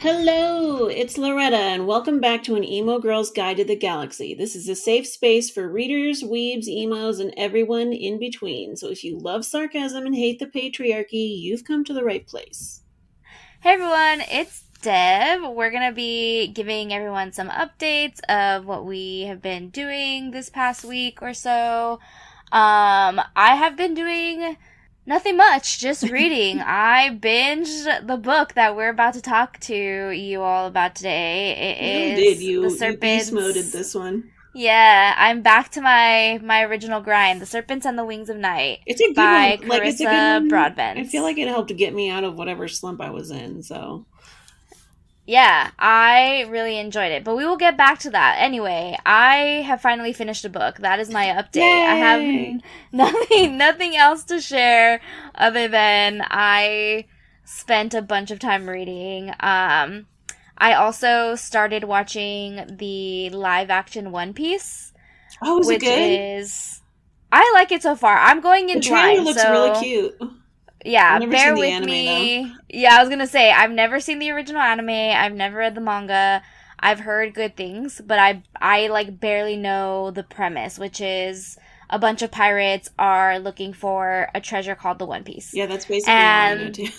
Hello, it's Loretta, and welcome back to an Emo Girl's Guide to the Galaxy. This is a safe space for readers, weebs, emos, and everyone in between. So if you love sarcasm and hate the patriarchy, you've come to the right place. Hey everyone, it's Deb. We're going to be giving everyone some updates of what we have been doing this past week or so. I have been doing nothing much, just reading. I binged the book that we're about to talk to you all about today. It is The Serpent. You beast moded this one. Yeah, I'm back to my original grind, The Serpents and the Wings of Night. It's a good by one. Like, it's a good Carissa one. Broadbent. I feel like it helped get me out of whatever slump I was in, so... Yeah, I really enjoyed it, but we will get back to that. Anyway, I have finally finished a book. That is my update. Yay! I have nothing else to share other than I spent a bunch of time reading. I also started watching the live action One Piece. Oh, is it good? I like it so far. I'm going in blind. The trailer looks really cute. Yeah, bear with me. Yeah, I was gonna say, I've never seen the original anime. I've never read the manga. I've heard good things, but I like barely know the premise, which is a bunch of pirates are looking for a treasure called the One Piece. Yeah, that's basically what I know too.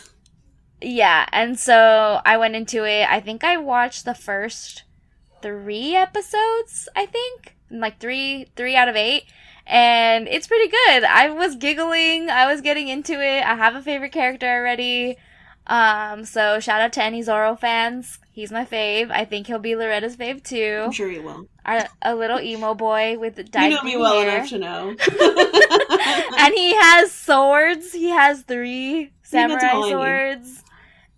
Yeah, and so I went into it. I think I watched the first 3 episodes, I think. Like 3 out of 8. And it's pretty good. I was giggling. I was getting into it. I have a favorite character already. So shout out to any Zoro fans. He's my fave. I think he'll be Loretta's fave too. I'm sure he will. A little emo boy with dyed You know me well enough to know. And he has swords. He has 3 samurai swords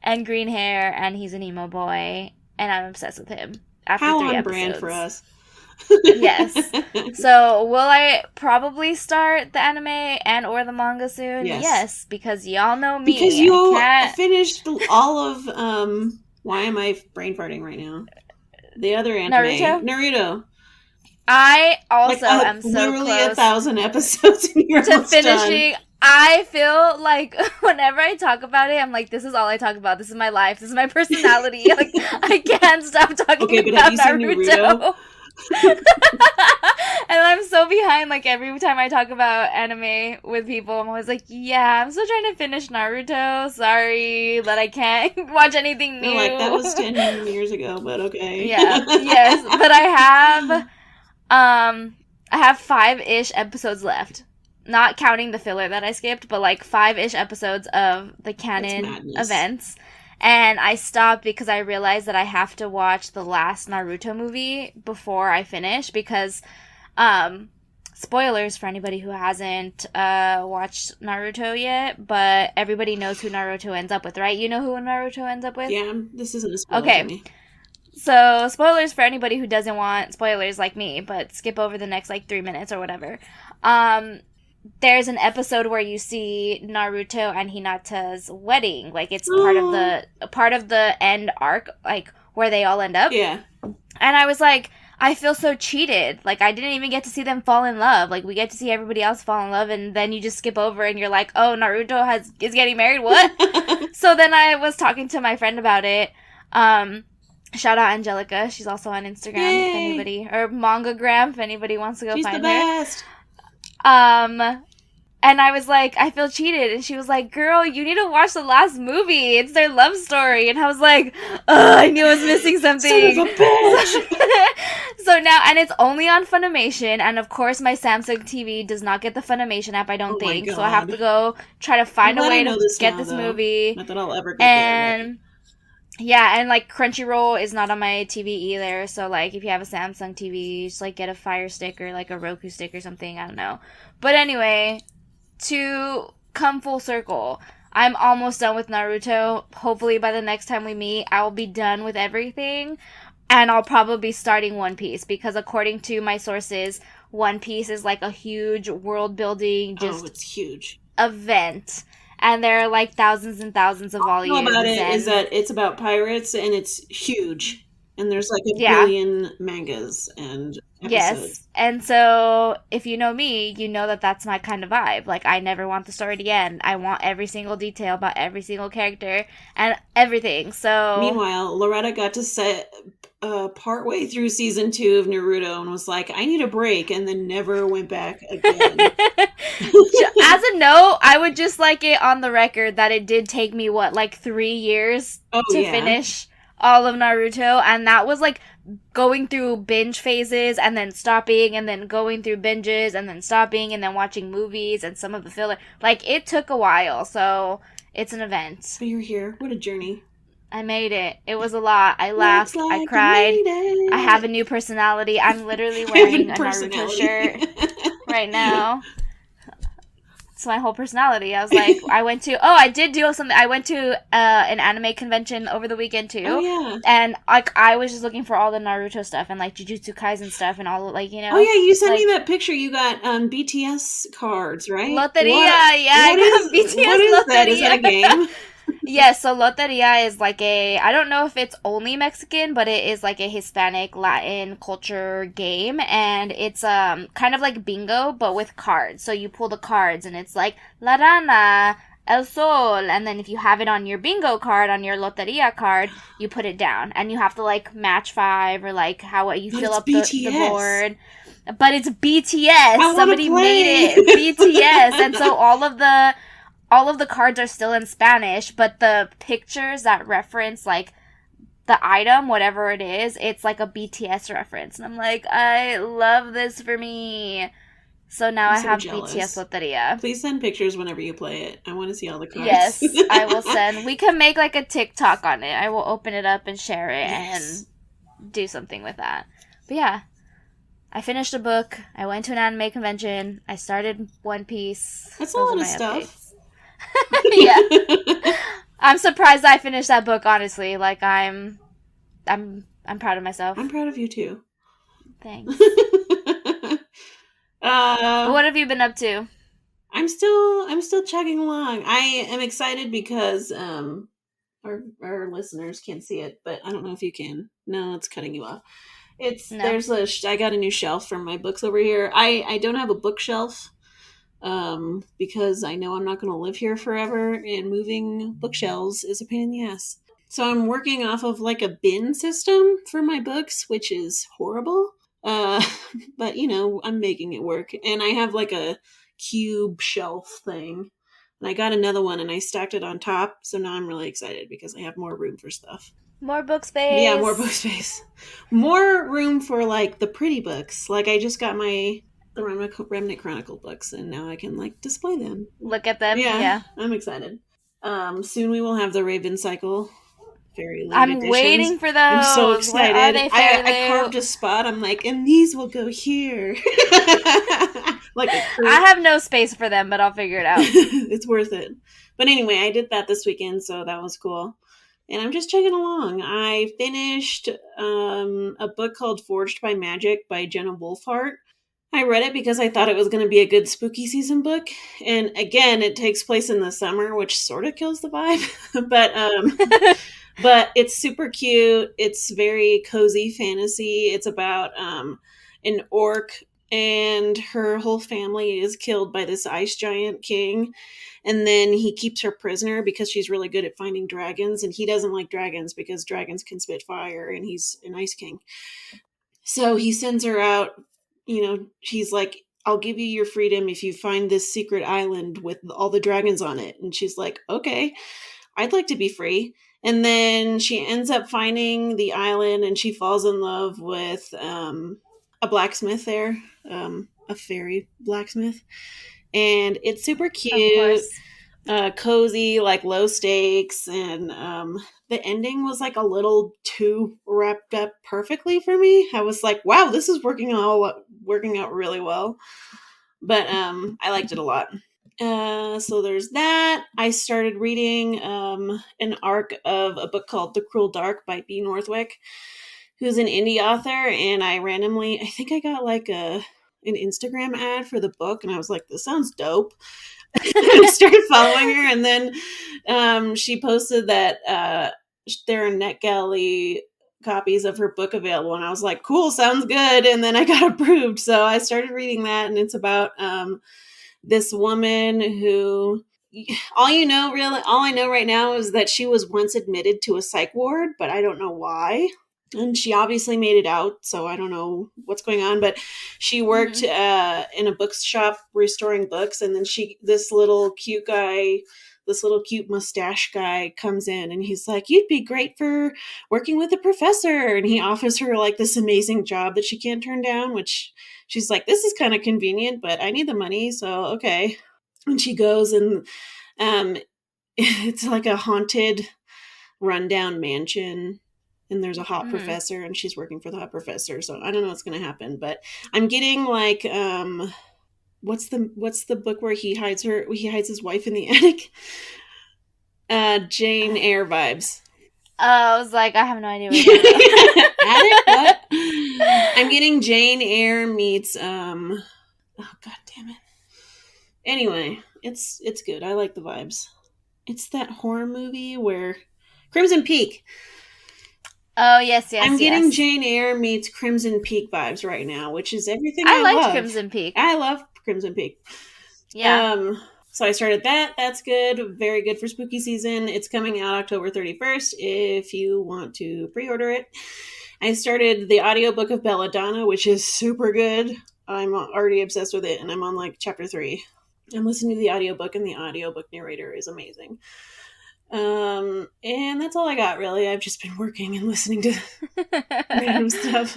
and green hair, and he's an emo boy. And I'm obsessed with him. After How 3 on episodes. Brand for us. Yes. So, will I probably start the anime and or the manga soon? Yes, because y'all know me. Because you finished all of, why am I brain farting right now? The other anime. Naruto. I also am so literally close 1,000 episodes and you're to finishing. Done. I feel like whenever I talk about it, I'm like, this is all I talk about. This is my life. This is my personality. Like, I can't stop talking about Naruto. And I'm so behind, like, every time I talk about anime with people, I'm always like, yeah, I'm still trying to finish Naruto. Sorry that I can't watch anything new. Like, that was 10 years ago, but okay. Yeah, yes. But I have 5-ish episodes left. Not counting the filler that I skipped, but like 5-ish episodes of the canon events. And I stopped because I realized that I have to watch the last Naruto movie before I finish because, spoilers for anybody who hasn't watched Naruto yet, but everybody knows who Naruto ends up with, right? You know who Naruto ends up with? Yeah, this isn't a spoiler for me. So, spoilers for anybody who doesn't want spoilers like me, but skip over the next, 3 minutes or whatever. There's an episode where you see Naruto and Hinata's wedding. Like, it's part of the end arc, like, where they all end up. Yeah. And I was like, I feel so cheated. Like, I didn't even get to see them fall in love. Like, we get to see everybody else fall in love, and then you just skip over and you're like, oh, Naruto is getting married? What? So then I was talking to my friend about it. Shout out Angelica. She's also on Instagram, if anybody, or Mangagram, if anybody wants to go find her. She's the best. And I was like, I feel cheated. And she was like, girl, you need to watch the last movie. It's their love story. And I was like, I knew I was missing something. Son of a bitch. So now, and it's only on Funimation. And of course, my Samsung TV does not get the Funimation app, I don't think. So I have to go try to find a way to get this movie. Not that I'll ever get there. Yeah, and, Crunchyroll is not on my TV either, so, if you have a Samsung TV, just, get a Fire Stick or, a Roku Stick or something, I don't know. But anyway, to come full circle, I'm almost done with Naruto. Hopefully by the next time we meet, I will be done with everything, and I'll probably be starting One Piece, because according to my sources, One Piece is, a huge world-building, it's huge. Event. And there are thousands and thousands of volumes. All about it is that it's about pirates and it's huge. And there's like a Yeah. billion mangas and Yes. episodes. And so, if you know me, you know that that's my kind of vibe. Like, I never want the story to end. I want every single detail about every single character and everything. So, Meanwhile, Loretta got to set partway through season 2 of Naruto and was like, I need a break, and then never went back again. as a note, I would just like it on the record that it did take me, what, like 3 years Oh, to yeah. finish all of Naruto. And that was like going through binge phases and then stopping and then going through binges and then stopping and then watching movies and some of the filler. Like, it took a while. So, it's an event. But you're here. What a journey. I made it. It was a lot. I Looks laughed. I like you cried. made it. I have a new personality. I'm literally I have wearing a Naruto personality. shirt right now. It's my whole personality. I was like, I did do something. I went to an anime convention over the weekend too. Oh, yeah. And like, I was just looking for all the Naruto stuff and like Jujutsu Kaisen stuff and all, like, you know. Oh, yeah, you sent like, me that picture. You got BTS cards, right? Loteria. Yeah, I got BTS what is Loteria. That? Is that a game? Yes, so Loteria is like I don't know if it's only Mexican, but it is like a Hispanic Latin culture game, and it's kind of like bingo but with cards. So you pull the cards and it's like La Rana, El Sol, and then if you have it on your bingo card, on your Loteria card, you put it down and you have to like match 5 or like how you fill up the board. But it's BTS. Somebody made it BTS, and so all of the cards are still in Spanish, but the pictures that reference, like, the item, whatever it is, it's like a BTS reference. And I'm like, I love this for me. So now I have jealous. BTS Loteria. Please send pictures whenever you play it. I want to see all the cards. Yes, I will send. We can make, like, a TikTok on it. I will open it up and share it and do something with that. But yeah. I finished a book. I went to an anime convention. I started One Piece. That's a lot of stuff. Yeah. I'm surprised I finished that book, honestly. Like, I'm proud of myself. I'm proud of you too. Thanks. What have you been up to? I'm still chugging along. I am excited because our listeners can't see it, but I don't know if you can. No, it's cutting you off. I got a new shelf for my books over here. I don't have a bookshelf. Because I know I'm not going to live here forever, and moving bookshelves is a pain in the ass. So I'm working off of like a bin system for my books, which is horrible. But you know, I'm making it work. And I have like a cube shelf thing. And I got another one and I stacked it on top. So now I'm really excited because I have more room for stuff. More book space. Yeah, more book space. More room for like the pretty books. Like I just got the Remnant Chronicle books, and now I can like display them. Look at them. Yeah. I'm excited. Soon we will have the Raven Cycle Fairyloot I'm editions. Waiting for those. I'm so excited. Where are they, I carved a spot. I'm like, and these will go here. I have no space for them, but I'll figure it out. It's worth it. But anyway, I did that this weekend, so that was cool. And I'm just chugging along. I finished a book called Forged by Magic by Jenna Wolfhart. I read it because I thought it was going to be a good spooky season book. And again, it takes place in the summer, which sort of kills the vibe. But it's super cute. It's very cozy fantasy. It's about an orc, and her whole family is killed by this ice giant king. And then he keeps her prisoner because she's really good at finding dragons. And he doesn't like dragons because dragons can spit fire, and he's an ice king. So he sends her out. You know, he's like, I'll give you your freedom if you find this secret island with all the dragons on it. And she's like, okay, I'd like to be free. And then she ends up finding the island, and she falls in love with a blacksmith there, a fairy blacksmith. And it's super cute, cozy, like low stakes. And the ending was like a little too wrapped up perfectly for me. I was like, wow, this is working out really well. But I liked it a lot. So there's that. I started reading an arc of a book called The Cruel Dark by B. Northwick, who's an indie author. And I think I got like an Instagram ad for the book, and I was like, this sounds dope. I started following her, and then she posted that they're a NetGalley copies of her book available, and I was like, cool, sounds good. And then I got approved, so I started reading that, and it's about this woman who all I know right now is that she was once admitted to a psych ward, but I don't know why. And she obviously made it out, so I don't know what's going on. But she worked in a bookshop restoring books, and then this little cute mustache guy comes in, and he's like, "You'd be great for working with a professor." And he offers her like this amazing job that she can't turn down, which she's like, "This is kind of convenient, but I need the money, so okay." And she goes, and it's like a haunted, rundown mansion. And there's a hot professor, and she's working for the hot professor. So I don't know what's going to happen, but I'm getting like, what's the book where he hides his wife in the attic? Jane Eyre vibes. Oh, I was like, I have no idea what you're talking about. Attic? What? I'm getting Jane Eyre meets, oh, god damn it. Anyway, it's good. I like the vibes. It's that horror movie where Crimson Peak. Oh, yes. I'm getting Jane Eyre meets Crimson Peak vibes right now, which is everything I liked love. Crimson Peak. I love Crimson Peak. Yeah. So I started that. That's good. Very good for spooky season. It's coming out October 31st if you want to pre-order it. I started the audiobook of Belladonna, which is super good. I'm already obsessed with it, and I'm on like chapter 3. I'm listening to the audiobook, and the audiobook narrator is amazing. And that's all I got, really. I've just been working and listening to random stuff.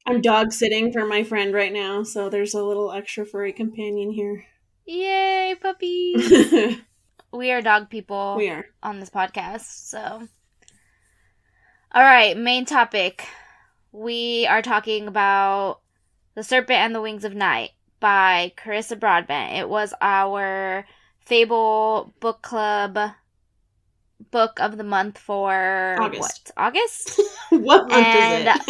I'm dog sitting for my friend right now, so there's a little extra furry companion here. Yay, puppies! We are dog people. We are. On this podcast, so. Alright, main topic. We are talking about The Serpent and the Wings of Night by Carissa Broadbent. It was our Fable book club book of the month for August. What? August? What month is it?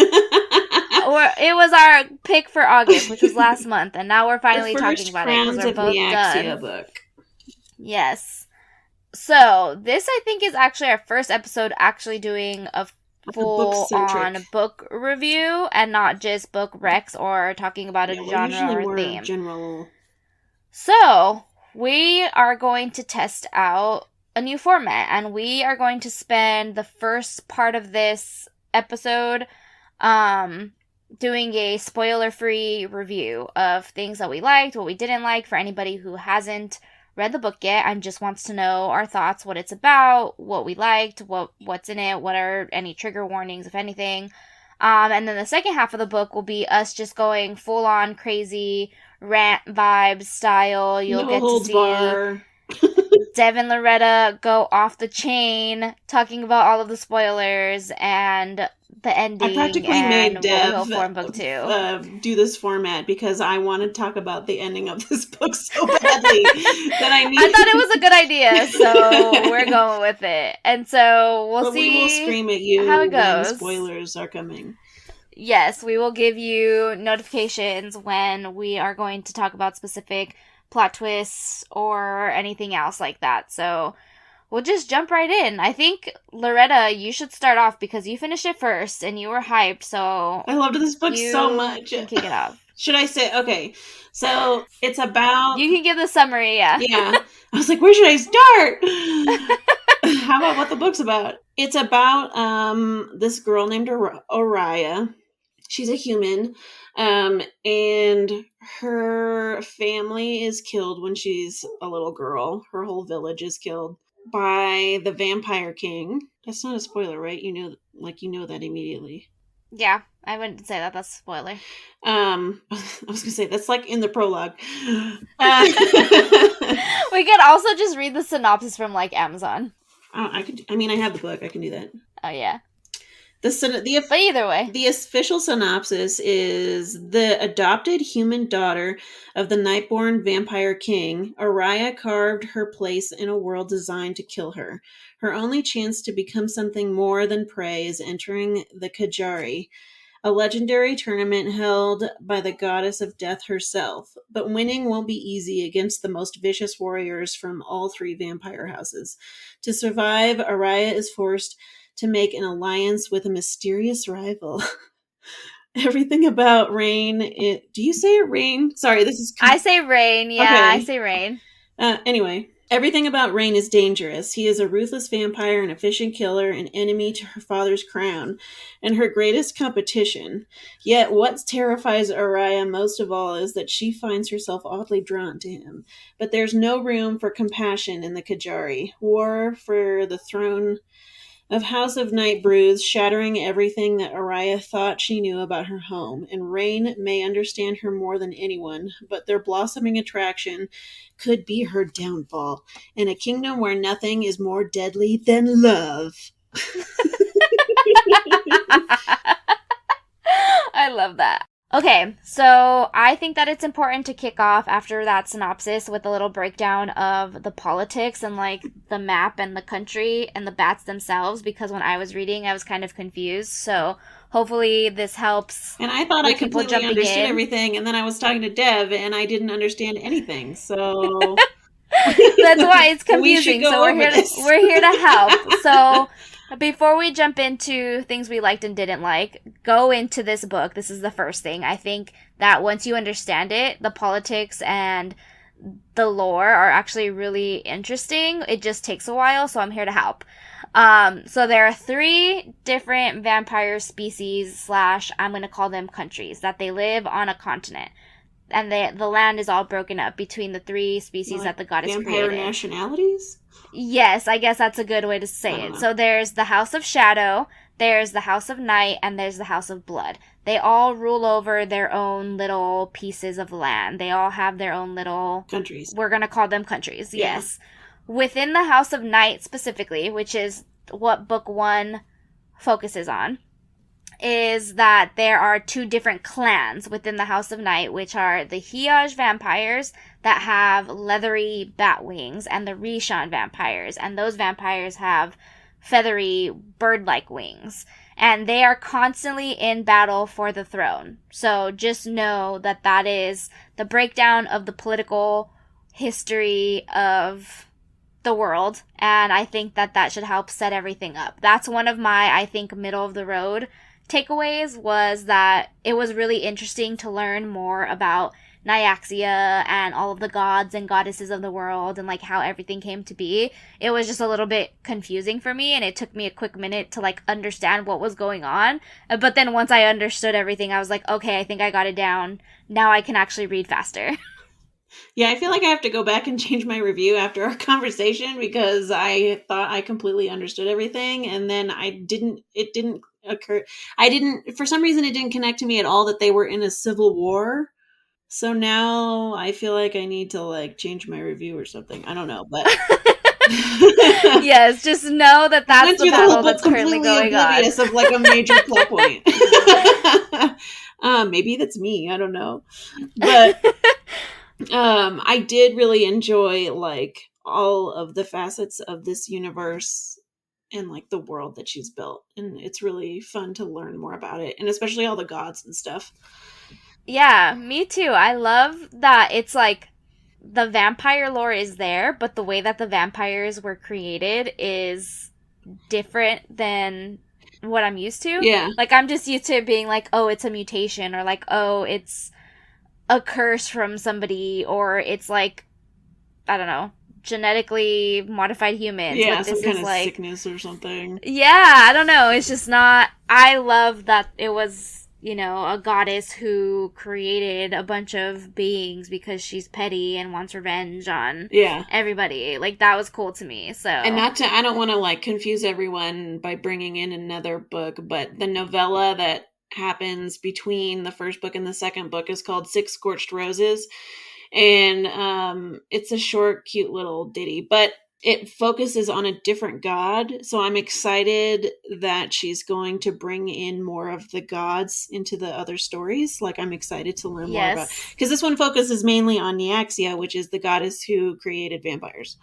Or it was our pick for August, which was last month, and now we're finally talking about it because we're both done. Book. Yes. So this, I think, is actually our first episode actually doing a full-on book review and not just book recs or talking about a genre or theme. General. So we are going to test out a new format, and we are going to spend the first part of this episode doing a spoiler-free review of things that we liked, what we didn't like, for anybody who hasn't read the book yet and just wants to know our thoughts, what it's about, what we liked, what's in it, what are any trigger warnings, if anything. And then the second half of the book will be us just going full-on crazy rant vibes style. You'll get to see Dev and Loretta go off the chain, talking about all of the spoilers and the ending. I practically made Dev book 2. Do this format because I want to talk about the ending of this book so badly that I thought it was a good idea, so we're going with it. And so we'll see. We will scream at you how it goes. When spoilers are coming. Yes, we will give you notifications when we are going to talk about specific plot twists or anything else like that. So we'll just jump right in. I think, Loretta, you should start off because you finished it first and you were hyped, so I loved this book so much. You can kick it off. Should I say, okay, so it's about... You can give the summary, yeah. Yeah. I was like, where should I start? How about what the book's about? It's about this girl named Oriah. She's a human, and her family is killed when she's a little girl. Her whole village is killed by the Vampire King. That's not a spoiler, right? You know that immediately. Yeah, I wouldn't say that. That's a spoiler. I was gonna say that's like in the prologue. We could also just read the synopsis from like Amazon. I have the book. I can do that. Oh yeah. But either way, the official synopsis is the adopted human daughter of the Nightborn Vampire King. Oriah carved her place in a world designed to kill her. Her only chance to become something more than prey is entering the Kajari, a legendary tournament held by the goddess of death herself. But winning won't be easy against the most vicious warriors from all 3 vampire houses. To survive, Oriah is forced to make an alliance with a mysterious rival. Everything about Rain. Do you say it Rain? Sorry, this is... I say Rain. Yeah, okay. I say Rain. Anyway, everything about Rain is dangerous. He is a ruthless vampire, an efficient killer, an enemy to her father's crown, and her greatest competition. Yet what terrifies Araya most of all is that she finds herself oddly drawn to him. But there's no room for compassion in the Kajari. War for the throne of House of Night brews, shattering everything that Araya thought she knew about her home, and Rain may understand her more than anyone, but their blossoming attraction could be her downfall, in a kingdom where nothing is more deadly than love. I love that. Okay, so I think that it's important to kick off after that synopsis with a little breakdown of the politics and like the map and the country and the bats themselves, because when I was reading, I was kind of confused. So hopefully this helps. And I thought I completely understood everything, and then I was talking to Dev and I didn't understand anything. So that's why it's confusing. So we're here to help. So before we jump into things we liked and didn't like, go into this book. This is the first thing. I think that once you understand it, the politics and the lore are actually really interesting. It just takes a while, so I'm here to help. So there are 3 different vampire species / I'm going to call them countries that they live on a continent. And the land is all broken up between the 3 species that the goddess created. Vampire nationalities? Yes, I guess that's a good way to say it. So there's the House of Shadow, there's the House of Night, and there's the House of Blood. They all rule over their own little pieces of land. They all have their own little... countries. We're going to call them countries, yes. Within the House of Night specifically, which is what Book 1 focuses on, is that there are 2 different clans within the House of Night, which are the Hiyaj vampires that have leathery bat wings, and the Rishan vampires, and those vampires have feathery bird-like wings. And they are constantly in battle for the throne. So just know that that is the breakdown of the political history of the world, and I think that that should help set everything up. That's one of my, I think, middle of the road takeaways, was that it was really interesting to learn more about Nyaxia and all of the gods and goddesses of the world and like how everything came to be. It was just a little bit confusing for me, and it took me a quick minute to like understand what was going on. But then once I understood everything, I was like, okay, I think I got it down. Now I can actually read faster. Yeah, I feel like I have to go back and change my review after our conversation, because I thought I completely understood everything, and then it didn't occur. For some reason, it didn't connect to me at all that they were in a civil war. So now I feel like I need to like change my review or something. I don't know, but yes, just know that that's the battle that's currently going on. Of like a major plot point. Maybe that's me. I don't know, but I did really enjoy like all of the facets of this universe and like the world that she's built, and it's really fun to learn more about it, and especially all the gods and stuff. Yeah, me too. I love that it's like the vampire lore is there, but the way that the vampires were created is different than what I'm used to. Yeah. Like, I'm just used to it being like, oh, it's a mutation, or like, oh, it's a curse from somebody, or it's like, I don't know, genetically modified humans. Yeah, but some this kind is of like sickness or something. Yeah, I don't know. It's just not... I love that it was, you know, a goddess who created a bunch of beings because she's petty and wants revenge on everybody. Like, that was cool to me, so... And I don't want to, like, confuse everyone by bringing in another book, but the novella that happens between the first book and the second book is called 6 Scorched Roses. And it's a short, cute little ditty, but it focuses on a different god. So I'm excited that she's going to bring in more of the gods into the other stories. Like, I'm excited to learn more about, because this one focuses mainly on Nyaxia, which is the goddess who created vampires.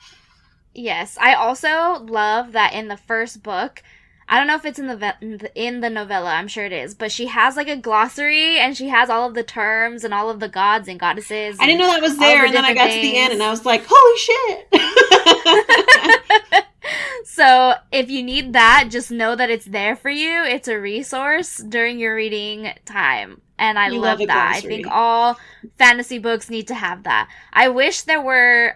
Yes. I also love that in the first book, I don't know if it's in the novella, I'm sure it is, but she has like a glossary, and she has all of the terms and all of the gods and goddesses. I didn't know that was there, and then I got to the end and I was like, holy shit! So if you need that, just know that it's there for you. It's a resource during your reading time. And I We love love a that. I think glossary. all fantasy books need to have that. I wish there were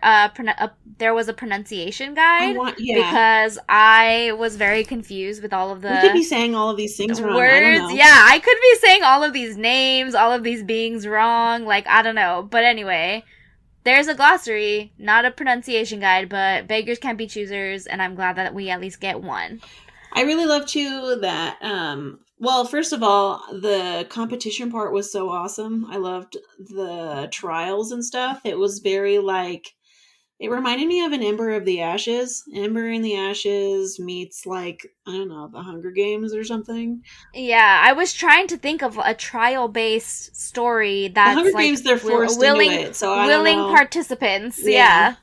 there was a pronunciation guide Yeah. because I was very confused with all of We could the be saying all of these things wrong. I don't words. know. Yeah, I could be saying all of these names, all of these beings wrong. Like, I don't know. But anyway, there's a glossary, not a pronunciation guide, but beggars can't be choosers, and I'm glad that we at least get one. I really love too that well, first of all, the competition part was so awesome. I loved the trials and stuff. It was very like it reminded me of an Ember of the Ashes. Ember in the Ashes meets like I don't know, the Hunger Games or something. Yeah, I was trying to think of a trial-based story The Hunger that's Games like they're forced into willing it, so I don't willing know. participants. Yeah. Yeah.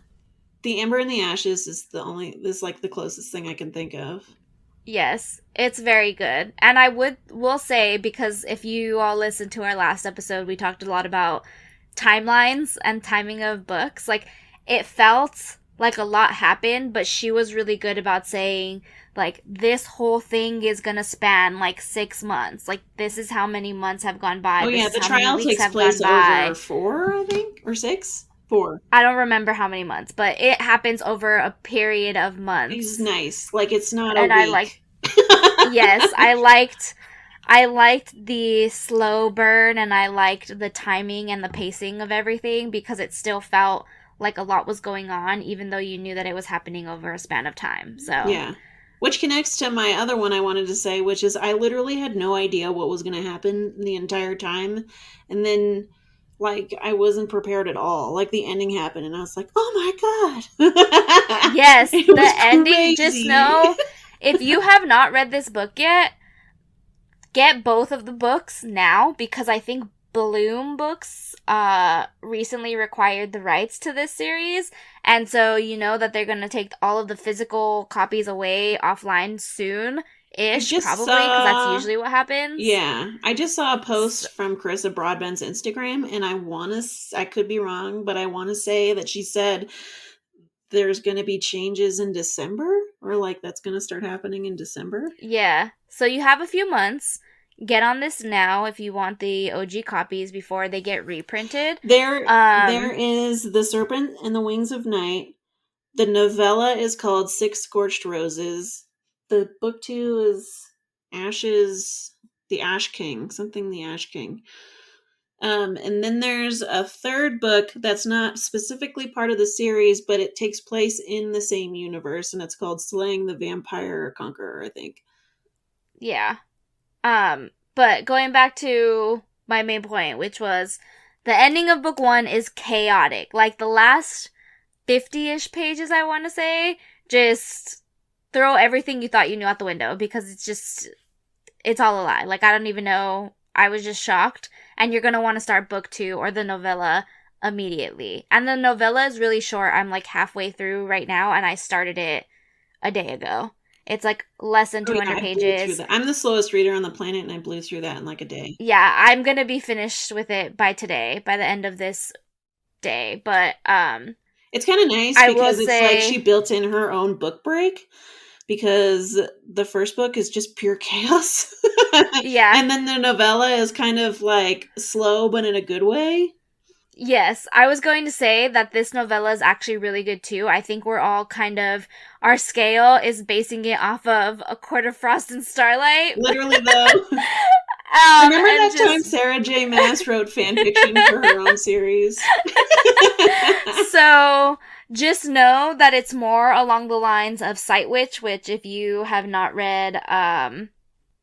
The Ember in the Ashes is like the closest thing I can think of. Yes, it's very good. And I will say, because if you all listened to our last episode, we talked a lot about timelines and timing of books. Like, it felt like a lot happened, but she was really good about saying, like, this whole thing is gonna span like 6 months. Like, this is how many months have gone by. Oh This yeah, is the how many trial weeks takes have gone place over by. 4, I think, or 6. 4. I don't remember how many months, but it happens over a period of It's months. nice. Like it's not a And I like, week. yes, I liked the slow burn and I liked the timing and the pacing of everything because it still felt like a lot was going on, even though you knew that it was happening over a span of time. So, Yeah. Which connects to my other one I wanted to say, which is I literally had no idea what was going to happen the entire time. And then, like, I wasn't prepared at all. Like, the ending happened, and I was like, oh my God. yes, It the was ending, just crazy. know if you have not read this book yet, get both of the books now because I think Bloom Books recently required the rights to this series, and so you know that they're going to take all of the physical copies away offline soon I ish, just probably, because that's saw, usually what happens. yeah, I just saw a So, post from Carissa Broadbent's Instagram, and I could be wrong, but I want to say that she said there's going to be changes in December, or like that's going to start happening in December. yeah. So you have a few months. Get on this now if you want the OG copies before they get reprinted. There Um, is The Serpent and the Wings of Night. The novella is called Six Scorched Roses. The book two is Ashes, the Ash King, something the Ash King. And then there's a third book that's not specifically part of the series, but it takes place in the same universe, and it's called Slaying the Vampire Conqueror, I think. yeah. But going back to my main point, which was the ending of book one is chaotic. Like the last 50-ish pages, I want to say, just throw everything you thought you knew out the window because it's all a lie. Like, I don't even know. I was just shocked. And you're going to want to start book two or the novella immediately. And the novella is really short. I'm like halfway through right now, and I started it a day ago. It's like less than Oh yeah, 200 I blew through pages. that. I'm the slowest reader on the planet, and I blew through that in like a day. Yeah, I'm going to be finished with it by today, by the end of this day. But It's kind of nice I will because it's like she say, built in her own book break because the first book is just pure chaos. yeah, And then the novella is kind of like slow, but in a good way. yes, I was going to say that this novella is actually really good too. I think we're all kind of, our scale is basing it off of A Court of Frost and Starlight. Literally, though. Remember And that time just, Sarah J. Maas wrote fan fiction for her own series? so just know that it's more along the lines of Sight Witch, which if you have not read,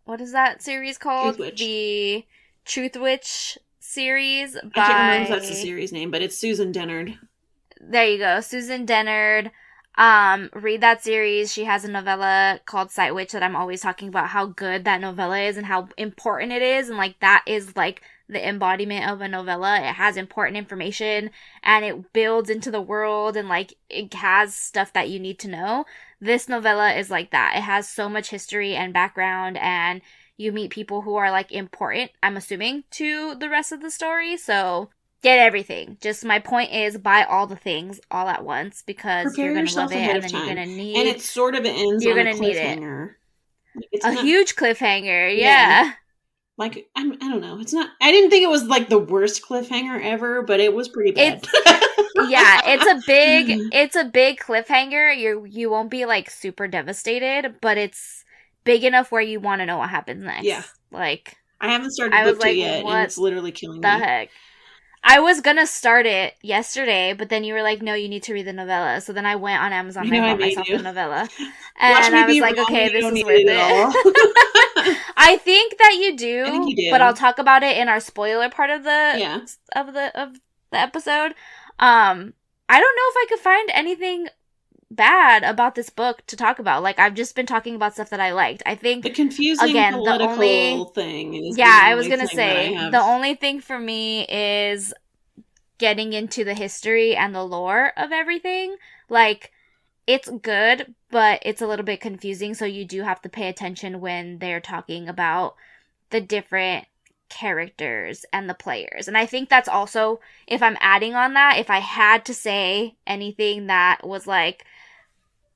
what is that series Truth called? Witch. The Truth Witch series I can't remember if that's the by, series name, but it's Susan Dennard. there you go, Susan Dennard. Read that series. She has a novella called Sight Witch that I'm always talking about how good that novella is and how important it is. And like that is like the embodiment of a novella. It has important information and it builds into the world and like it has stuff that you need to know. This novella is like that. It has so much history and background and you meet people who are like important, I'm assuming, to the rest of the story. So get everything. Just my point is buy all the things all at once because Prepare you're going to love yourself it ahead and of then time. you're going to need... And it sort of ends you're on a going to need it. cliffhanger. It's huge cliffhanger, yeah. Like, I don't know. It's not... I didn't think it was, like, the worst cliffhanger ever, but it was pretty bad. Yeah, it's a big cliffhanger. You won't be, like, super devastated, but it's big enough where you want to know what happens next. Yeah. Like... I haven't started book 2 yet, and it's literally killing me. The heck? I was gonna start it yesterday, but then you were like, no, you need to read the novella. So then I went on Amazon and I bought myself the novella. And I was like, okay, this is worth it. I think that you do, but I'll talk about it in our spoiler part of the episode. I don't know if I could find anything bad about this book to talk about. Like, I've just been talking about stuff that I liked. I think the confusing political thing is I was gonna say the only thing for me is getting into the history and the lore of everything. Like, it's good, but it's a little bit confusing, so you do have to pay attention when they're talking about the different characters and the players. And I think that's also, if I'm adding on that, if I had to say anything that was like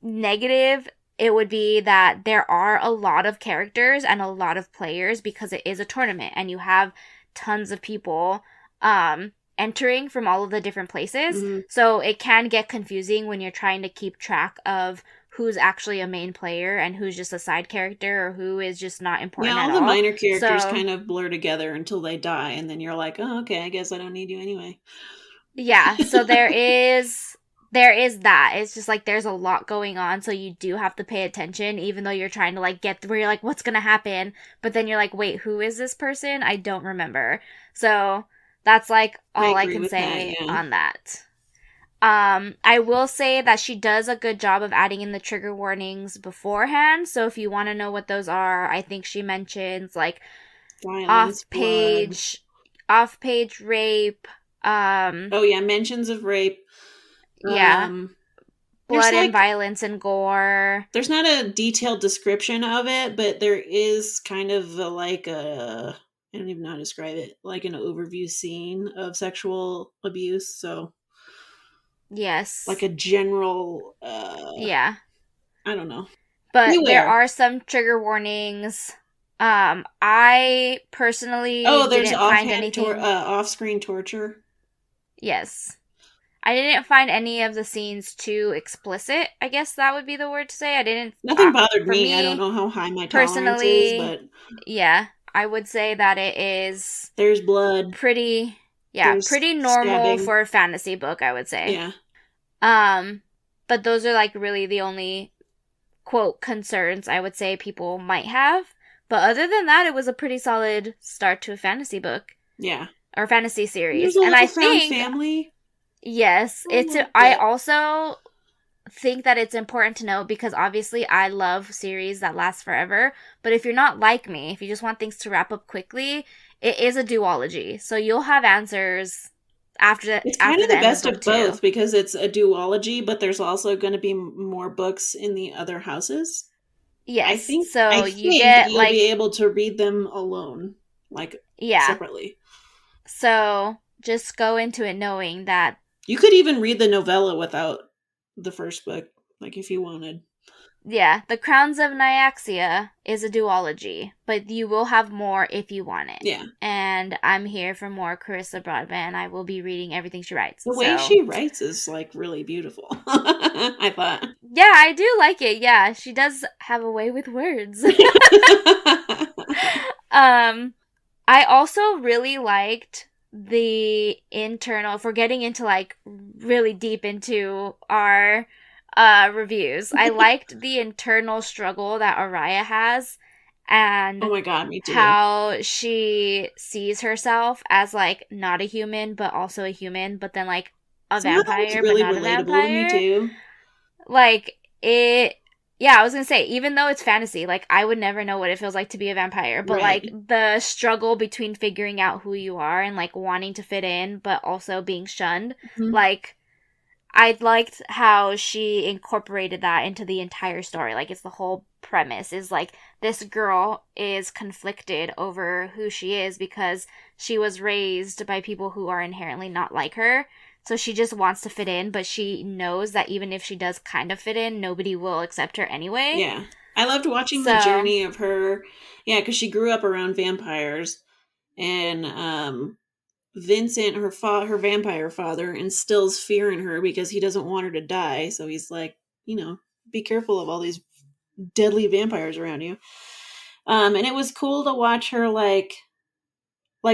negative, it would be that there are a lot of characters and a lot of players because it is a tournament and you have tons of people entering from all of the different places. Mm-hmm. So it can get confusing when you're trying to keep track of who's actually a main player and who's just a side character or who is just not important at all. Yeah, all the minor characters kind of blur together until they die, and then you're like, oh, okay, I guess I don't need you anyway. Yeah, so there is that. It's just like there's a lot going on, so you do have to pay attention, even though you're trying to like get where you're like, what's gonna happen? But then you're like, wait, who is this person? I don't remember. So that's like all I can say on that. I will say that she does a good job of adding in the trigger warnings beforehand. So if you want to know what those are, I think she mentions like off-page rape. Oh yeah, mentions of rape. Yeah. Blood and violence and gore. There's not a detailed description of it, but there is kind of I don't even know how to describe it, like an overview scene of sexual abuse. So yes, like a general yeah, I don't know, but there are some trigger warnings. I personally didn't find anything off-screen torture. Yes, I didn't find any of the scenes too explicit. I guess that would be the word to say. I didn't. Nothing bothered me. I don't know how high my tolerance is, but yeah, I would say that it is. There's blood. Pretty normal for a fantasy book, I would say. Yeah. But those are like really the only quote concerns I would say people might have. But other than that, it was a pretty solid start to a fantasy book. Yeah. Or fantasy series. And I think family. Yes, I also think that it's important to know because obviously I love series that last forever, but if you're not like me, if you just want things to wrap up quickly, it is a duology. So you'll have answers after it's kind of the best of both because it's a duology, but there's also going to be more books in the other houses. Yes. I think you'll be able to read them alone, separately. So just go into it knowing that you could even read the novella without the first book, like if you wanted. Yeah, The Crowns of Nyaxia is a duology, but you will have more if you want it. Yeah. And I'm here for more Carissa Broadbent. I will be reading everything she writes. The way she writes is, really beautiful, I thought. Yeah, I do like it. Yeah, she does have a way with words. I also really liked the internal, if we're getting into, really deep into our reviews, I liked the internal struggle that Araya has and oh my god, me too. How she sees herself as not a human but also a human, but then a vampire really but not a vampire. Me too. Yeah, I was gonna say, even though it's fantasy, I would never know what it feels like to be a vampire. But, the struggle between figuring out who you are and, wanting to fit in, but also being shunned. Mm-hmm. I liked how she incorporated that into the entire story. It's the whole premise is, this girl is conflicted over who she is because she was raised by people who are inherently not like her. So she just wants to fit in, but she knows that even if she does kind of fit in, nobody will accept her anyway. Yeah. I loved watching the journey of her. Yeah, because she grew up around vampires. And Vincent, her vampire father, instills fear in her because he doesn't want her to die. So he's like, be careful of all these deadly vampires around you. And it was cool to watch her like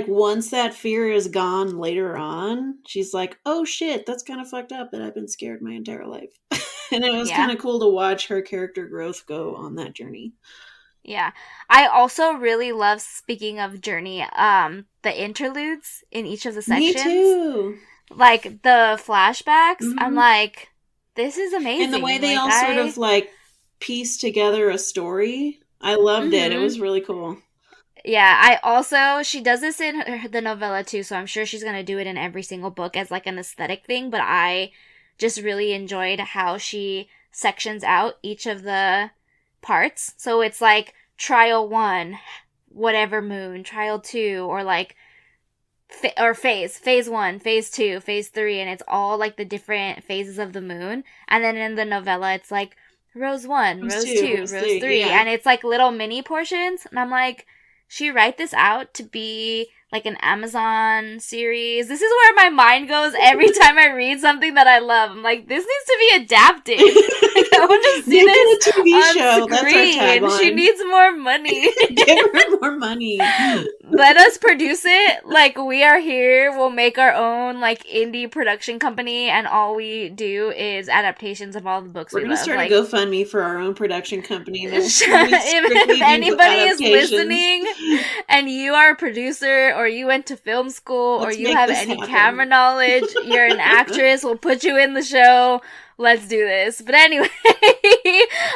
once that fear is gone later on, she's like, oh shit, that's kind of fucked up that I've been scared my entire life. And it was kind of cool to watch her character growth go on that journey. Yeah. I also really love, speaking of journey, the interludes in each of the sections. Me too. Like the flashbacks. Mm-hmm. I'm like, this is amazing. And the way they all sort of like piece together a story. I loved it. It was really cool. Yeah, she does this in the novella too, so I'm sure she's going to do it in every single book as like an aesthetic thing, but I just really enjoyed how she sections out each of the parts. So it's like trial 1, whatever moon, trial 2, or like phase 1, phase 2, phase 3, and it's all like the different phases of the moon. And then in the novella, it's like rose 1, rose 2, rose 3, and it's like little mini portions. And I'm like, she write this out to be like an Amazon series. This is where my mind goes every time I read something that I love. I'm like, this needs to be adapted. Like, I want to see this TV on show. screen. That's our tagline. She needs more money. Give her more money. Let us produce it. Like, we are here. We'll make our own like indie production company, and all we do is adaptations of all the books we love. We're gonna start a GoFundMe for our own production company. If anybody is listening and you are a producer, or you went to film school, or you have any camera knowledge, you're an actress, we'll put you in the show. Let's do this. But anyway,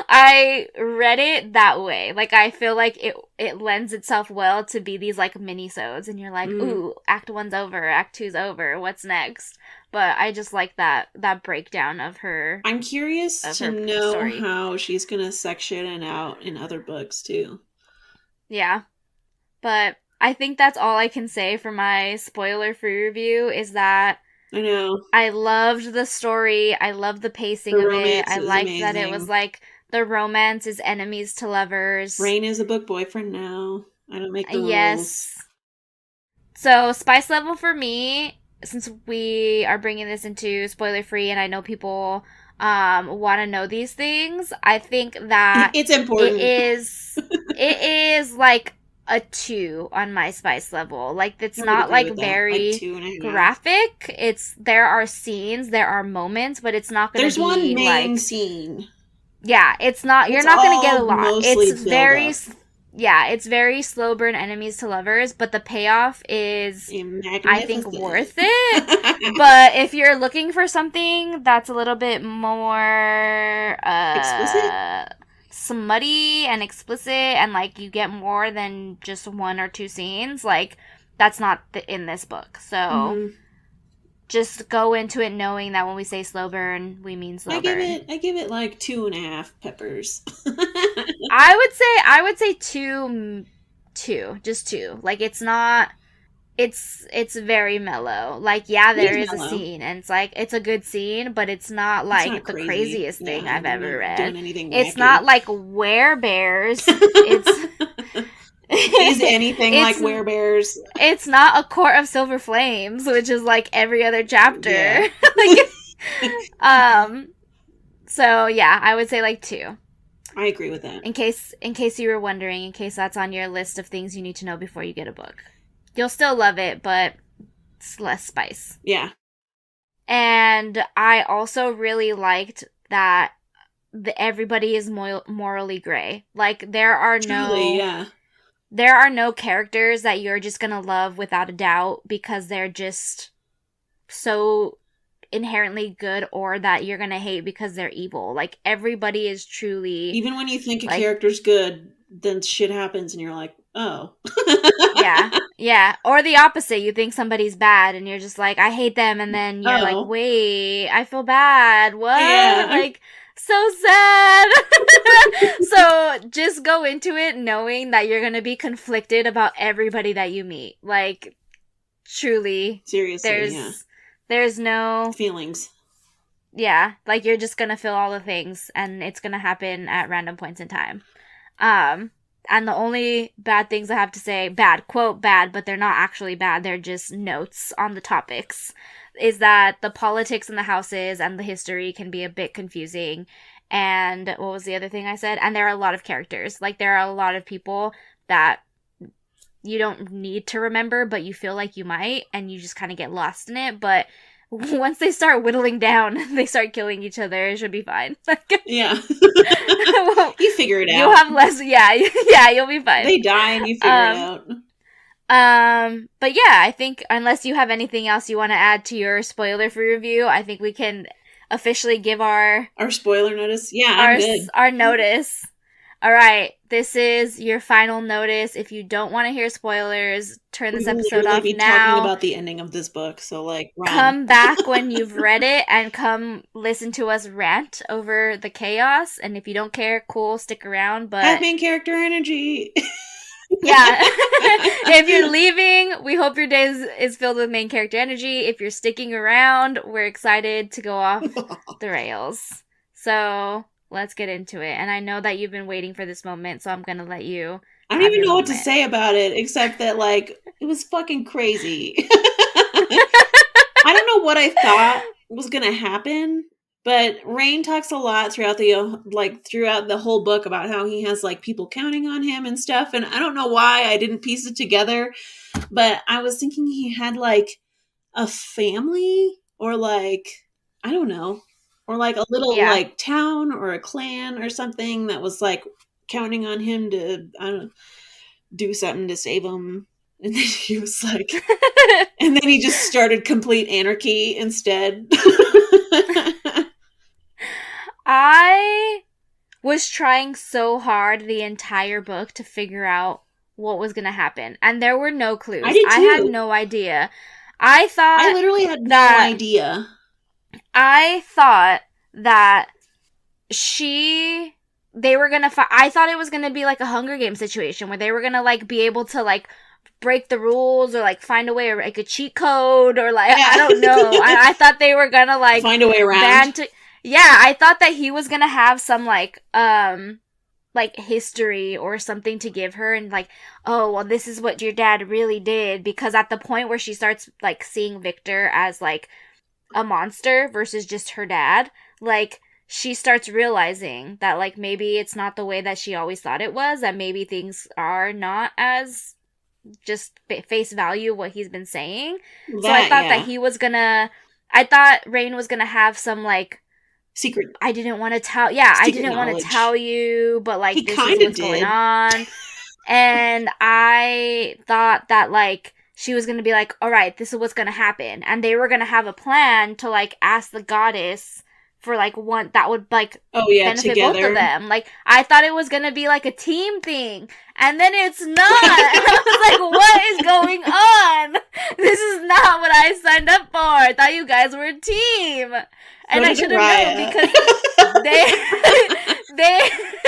I read it that way. Like, I feel like it lends itself well to be these like mini-sodes, and you're like, ooh, act 1's over, act 2's over, what's next? But I just like that breakdown of her. I'm curious to know how she's gonna section it out in other books too. Yeah. But I think that's all I can say for my spoiler-free review, is that I know. I loved the story. I loved the pacing of it. I liked that it was like the romance is enemies to lovers. Rain is a book boyfriend now. I don't make the rules. Yes. So, spice level for me, since we are bringing this into spoiler-free and I know people want to know these things, I think that it's important. It is like a 2 on my spice level. Like, it's not like very graphic. There are scenes, there are moments, but it's not going to be There's one main scene. Yeah, it's not. You're not going to get a lot. It's very. Yeah, it's very slow burn enemies to lovers, but the payoff is, I think, worth it. But if you're looking for something that's a little bit more explicit, smutty and explicit, and like you get more than just 1 or 2 scenes, like that's not in this book. So just go into it knowing that when we say slow burn, we mean slow burn. I give it like 2.5 peppers. I would say 2, just 2. Like, it's not. It's very mellow. Like, yeah, there is a scene, and it's like, it's a good scene, but it's not like the craziest thing I've ever read. It's not like werebears. Is anything like werebears? It's not A Court of Silver Flames, which is like every other chapter. Yeah. So yeah, I would say like 2. I agree with that. In case you were wondering, in case that's on your list of things you need to know before you get a book. You'll still love it, but it's less spice. Yeah. And I also really liked that everybody is morally gray. Like, there are no characters that you're just gonna love without a doubt because they're just so inherently good, or that you're gonna hate because they're evil. Like, everybody is truly... Even when you think a character's good, then shit happens and you're like, oh. Yeah. Or the opposite. You think somebody's bad and you're just like, I hate them, and then you're like, wait, I feel bad. What? Yeah. Like, So sad. So just go into it knowing that you're gonna be conflicted about everybody that you meet. Like, truly. Seriously, there's no feelings. Yeah, like you're just gonna feel all the things and it's gonna happen at random points in time. And the only bad things I have to say, bad, quote, bad, but they're not actually bad, they're just notes on the topics, is that the politics in the houses and the history can be a bit confusing. And what was the other thing I said? And there are a lot of characters. Like, there are a lot of people that you don't need to remember, but you feel like you might, and you just kind of get lost in it. But once they start whittling down, they start killing each other, it should be fine. Yeah. Well, you figure it out. You'll have less, yeah, you'll be fine. They die and you figure it out. But yeah, I think unless you have anything else you want to add to your spoiler-free review, I think we can officially give our spoiler notice. Yeah, I'm good. Our notice. All right, this is your final notice. If you don't want to hear spoilers, turn this episode off be now. Talking about the ending of this book, so like, run. Come back when you've read it and come listen to us rant over the chaos. And if you don't care, cool, stick around. But have main character energy. Yeah. If you're leaving, we hope your day is filled with main character energy. If you're sticking around, we're excited to go off the rails. So let's get into it. And I know that you've been waiting for this moment, so I'm going to let you. I don't even know what to say about it, except that, like, it was fucking crazy. I don't know what I thought was going to happen, but Rain talks a lot throughout the whole book about how he has, like, people counting on him and stuff, and I don't know why I didn't piece it together, but I was thinking he had, like, a family, or, like, I don't know, or, like, a little, like, town or a clan or something that was, like, counting on him to, I don't know, do something to save him. And then he was like, and then he just started complete anarchy instead. I was trying so hard the entire book to figure out what was going to happen. And there were no clues. I did too. I had no idea. I literally had no idea. I thought that they were gonna I thought it was gonna be like a Hunger Games situation where they were gonna like be able to like break the rules or like find a way, or like a cheat code, or like, I don't know. I thought they were gonna like find a way around. I thought that he was gonna have some like history or something to give her, and like, oh well, this is what your dad really did, because at the point where she starts like seeing Victor as like a monster versus just her dad, like, she starts realizing that, like, maybe it's not the way that she always thought it was, that maybe things are not as just face value what he's been saying. So I thought that I thought Rain was gonna have some, like, secret. I didn't want to tell, I didn't want to tell you, but, like, this is what's going on. And I thought that, like, she was gonna be like, all right, this is what's gonna happen. And they were gonna have a plan to, like, ask the goddess for, like, one that would, like, benefit together. Both of them. Like, I thought it was gonna be, like, a team thing. And then it's not. And I was like, what is going on? This is not what I signed up for. I thought you guys were a team. And I should have known, because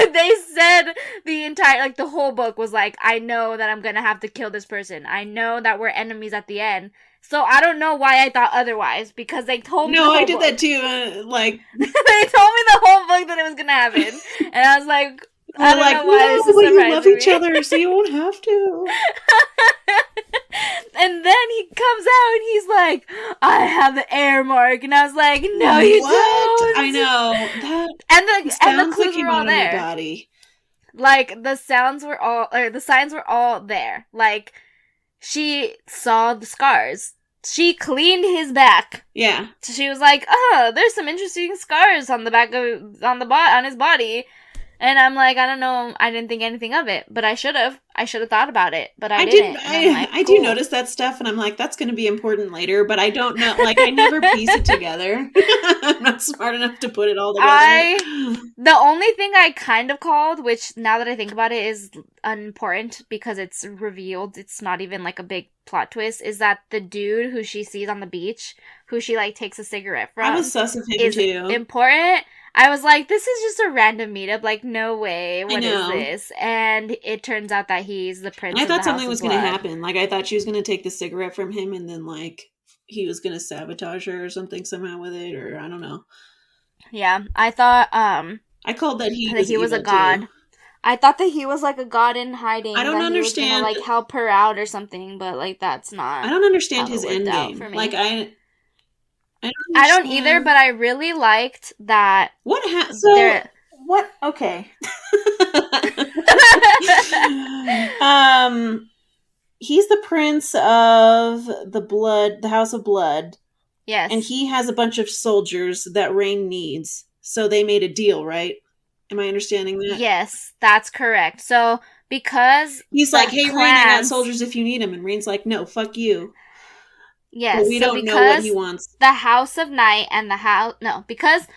they said the entire, like, the whole book was like, I know that I'm gonna have to kill this person. I know that we're enemies at the end. So I don't know why I thought otherwise, because they told me the whole I did book. that too, like... They told me the whole book that it was gonna happen. And I was like, I don't know why this is surprising you love each other, so you won't have to. And then he comes out and he's like, I have the air mark. And I was like, no, you don't. I know. And the clues were all there. Body. Like, the signs were all there. Like, she saw the scars. She cleaned his back. Yeah. So she was like, oh, there's some interesting scars on the back on his body. And I'm like, I don't know, I didn't think anything of it, but I should have thought about it, but I didn't. I do notice that stuff, and I'm like, that's going to be important later, but I don't know, like, I never piece it together. I'm not smart enough to put it all together. The only thing I kind of called, which now that I think about it is unimportant because it's revealed, it's not even like a big plot twist, is that the dude who she sees on the beach, who she like takes a cigarette from, I was sus of him is too. Important. I was like, this is just a random meetup. Like, no way. I What is know. this? And it turns out that he's the And prince I of the thought something House of was going to Blood. happen. Like, I thought she was going to take the cigarette from him and then, like, he was going to sabotage her or something somehow with it, or I don't know. Yeah, I thought, I called that he that he was a evil, god. too. I thought that he was like a god in hiding, I don't that he was gonna understand. like help her out or something, but like that's not I don't understand how it his worked end out game. for me. Like, I don't I don't either, understand. but I really liked that. So, what? Okay. He's the prince of the House of Blood. Yes. And he has a bunch of soldiers that Rain needs. So they made a deal, right? Am I understanding that? Yes, that's correct. So because he's like, "Hey, clans, Rain, I got soldiers if you need them," and Rain's like, "No, fuck you." Yes, But we so don't know what he because wants. the House of Night and because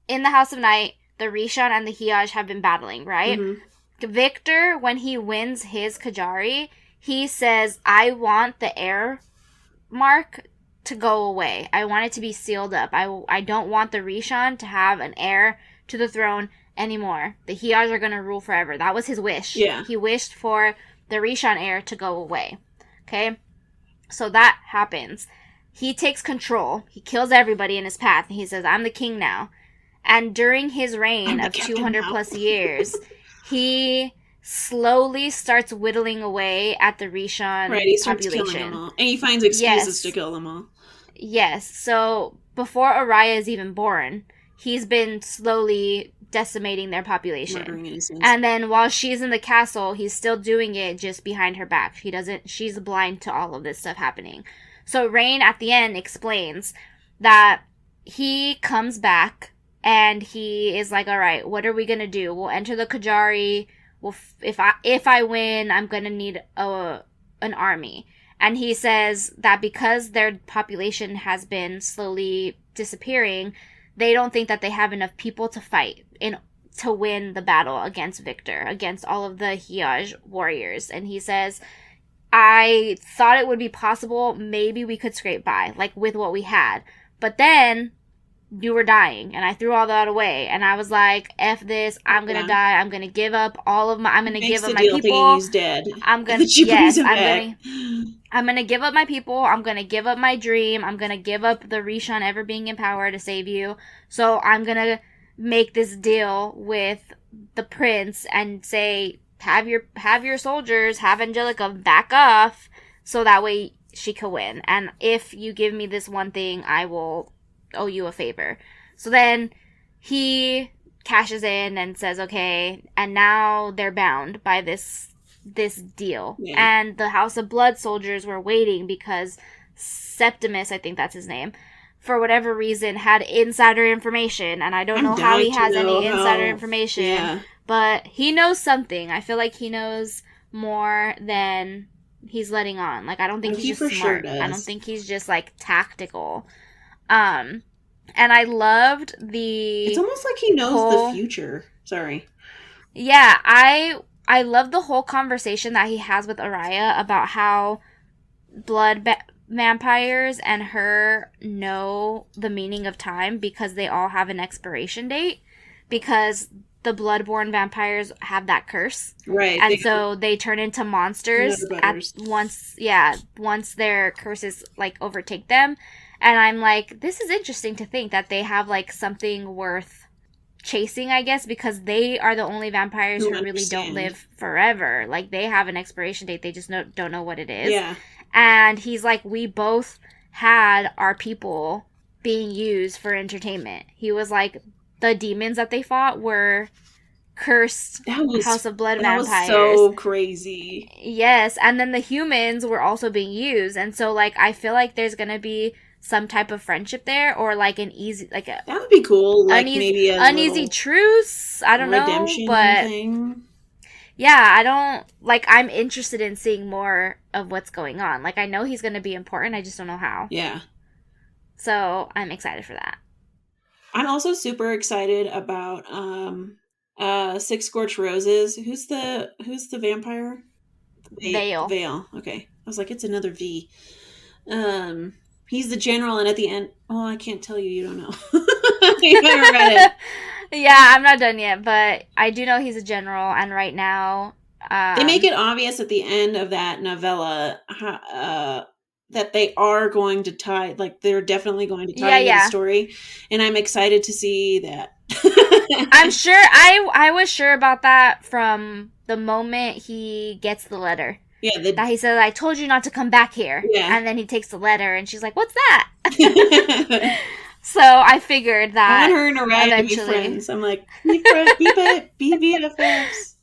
in the House of Night, the Rishon and the Hiaj have been battling, right? Mm-hmm. Victor, when he wins his Kajari, he says, I want the air mark to go away. I want it to be sealed up. I don't want the Rishon to have an heir to the throne anymore. The Hiaj are going to rule forever. That was his wish. Yeah. He wished for the Rishon heir to go away. Okay? So that happens. He takes control. He kills everybody in his path. He says, I'm the king now. And during his reign of 200 plus years, he slowly starts whittling away at the Rishon right, he starts population. Killing them all. And he finds excuses to kill them all. Yes. So before Araya is even born, he's been slowly decimating their population. And then while she's in the castle, he's still doing it just behind her back. She's blind to all of this stuff happening. So Rain at the end explains that he comes back and he is like, all right, what are we going to do? We'll enter the Kajari. If I win, I'm going to need an army. And he says that because their population has been slowly disappearing, they don't think that they have enough people to fight to win the battle against Victor, against all of the Hiaj warriors. And he says, I thought it would be possible, maybe we could scrape by, like with what we had. But then you were dying, and I threw all that away. And I was like, F this, I'm gonna die, I'm gonna give up I'm gonna give up my people. He's dead. I'm gonna give up my people, I'm gonna give up my dream, I'm gonna give up the Rishon ever being in power to save you. So I'm gonna make this deal with the prince and say, have your soldiers, have Angelica back off, so that way she can win. And if you give me this one thing, I will owe you a favor. So then he cashes in and says, okay, and now they're bound by this deal. Yeah. And the House of Blood soldiers were waiting because Septimus, I think that's his name, for whatever reason had insider information, and I don't know how he has any insider information. Yeah. But he knows something. I feel like he knows more than he's letting on. Like, I don't think he's just smart. I don't think he's just, like, tactical. And I loved It's almost like he knows the future. Sorry. Yeah, I love the whole conversation that he has with Araya about how vampires and her know the meaning of time because they all have an expiration date, because the bloodborne vampires have that curse, right? And so they turn into monsters once their curses like overtake them. And I'm like, this is interesting to think that they have like something worth chasing, I guess, because they are the only vampires who really don't live forever. Like, they have an expiration date, they just don't know what it is. Yeah. And he's like, we both had our people being used for entertainment. He was like, the demons that they fought were cursed House of Blood vampires. That was so crazy. Yes, and then the humans were also being used. And so, like, I feel like there's gonna be some type of friendship there, or like an easy, like a that would be cool. Like maybe a uneasy truce. I don't know, but thing. Yeah, I don't like. I'm interested in seeing more of what's going on. Like, I know he's going to be important. I just don't know how. Yeah. So I'm excited for that. I'm also super excited about 6 Scorched Roses. Who's the vampire? Vale. Okay. I was like, it's another V. He's the general, and at the end, oh, I can't tell you. You don't know. You haven't read it. Yeah, I'm not done yet, but I do know he's a general, and right now, They make it obvious at the end of that novella that they are going to tie, like they're definitely going to tie into the story, and I'm excited to see that. I'm sure, I was sure about that from the moment he gets the letter. Yeah, that he said, I told you not to come back here. Yeah. And then he takes the letter, and she's like, what's that? So I figured that I want her and Araya to be friends. I'm like, be BFFs.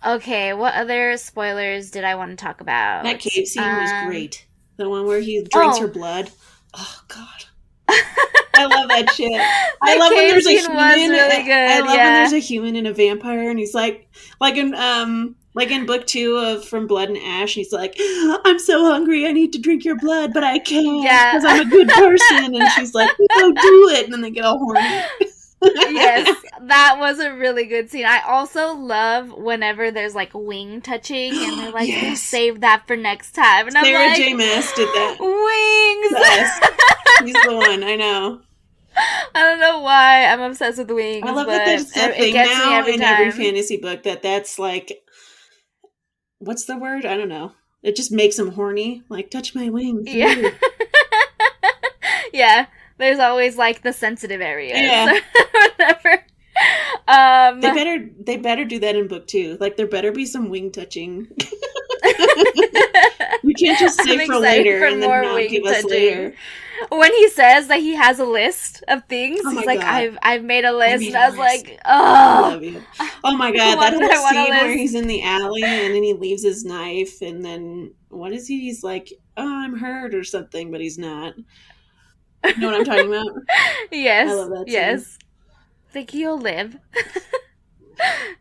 Okay, what other spoilers did I want to talk about? That cave scene was great. The one where he drinks her blood. Oh, God. I love that shit. I love when there's a human. Really good. I love when there's a human and a vampire, and he's like in book 2 of From Blood and Ash, he's like, I'm so hungry, I need to drink your blood, but I can't because I'm a good person. And she's like, no, do it. And then they get all horny. Yes, that was a really good scene. I also love whenever there's like wing touching and they're like, yes, save that for next time. And Sarah I'm like, J. Maas did that. Wings! Yes. He's the one, I know. I don't know why I'm obsessed with wings. I love that there's that thing now in every fantasy book that's like, what's the word? I don't know. It just makes them horny. Like, touch my wings. Yeah. Yeah. There's always like the sensitive areas. Yeah. Whatever. They better do that in book 2. Like, there better be some wing touching. You can't just say for later and then not give us later. When he says that he has a list of things, he's like, I've made a list. And I was like, oh. I love you. Oh my God, that whole scene where he's in the alley and then he leaves his knife and then, what is he? He's like, oh, I'm hurt or something, but he's not. You know what I'm talking about? Yes. I love that scene. Yes. Think you'll live.